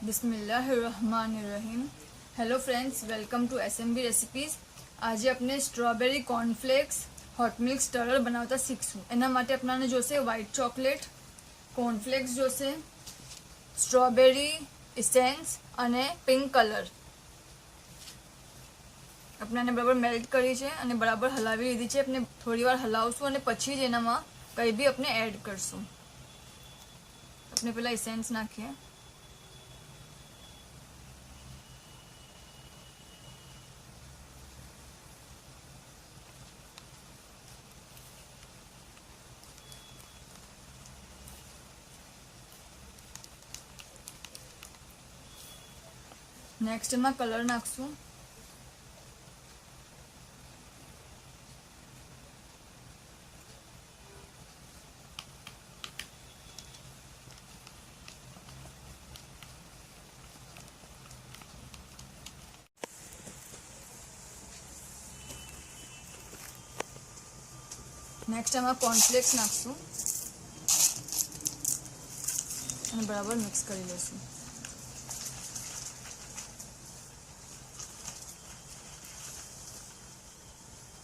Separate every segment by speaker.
Speaker 1: बिस्मिल्लाहिर्रहमानिर्रहीम। Hello friends, welcome to SMB recipes. आज अपने strawberry cornflakes hot milk stirrer बनावता શીખશું। એના માટે આપણાને જોશે વ્હાઇટ ચોકલેટ, કોર્નફ્લેક્સ જોશે, સ્ટ્રોબેરી ઇસેન્સ અને પિંક કલર। આપણે આને બરાબર મેલ્ટ કરી છે અને બરાબર હલાવી લીધી છે। આપણે થોડી વાર હલાવશું અને પછી જ એનામાં કંઈ બી આપણે એડ કરશું। આપણે પહેલા ઇસેન્સ નાખીએ। नेक्स्ट में कलर नाखशू। नेक्स्ट में कॉर्नफ्लेक्स नाखशू અને બરાબર મિક્સ કરી લેશું।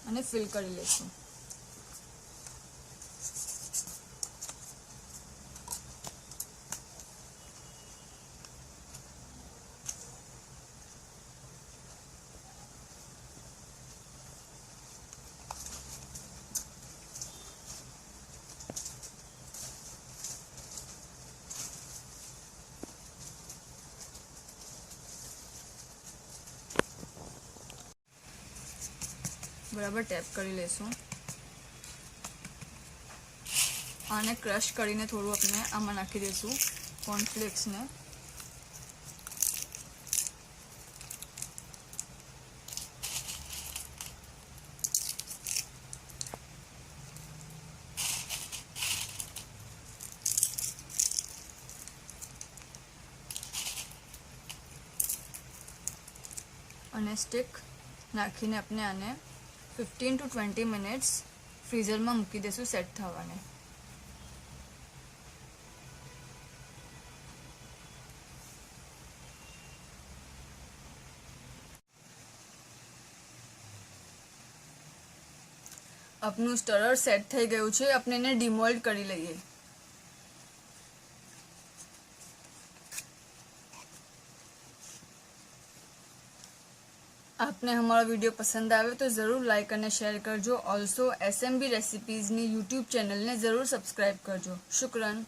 Speaker 1: અને ફિલ કરી લેશું। बराबर टेप કરી લેશું। આને ક્રશ કરીને થોડું આપણે આમાં નાખી દઈશું કોર્નફ્લેક્સને। અને સ્ટિક નાખીને આપણે આને 15 to 20 મિનિટ્સ ફ્રીઝરમાં મૂકી દેશું સેટ થવાને। આપનું સ્ટરર સેટ થઈ ગયું છે। આપણે એને ડિમોલ્ડ કરી લઈએ। आपने हमारा वीडियो पसंद आवे तो ज़रूर लाइक और शेयर करजो। ऑल्सो SMB रेसिपीज़नी यूट्यूब चैनल ने ज़रूर सब्सक्राइब करजो। शुक्रान।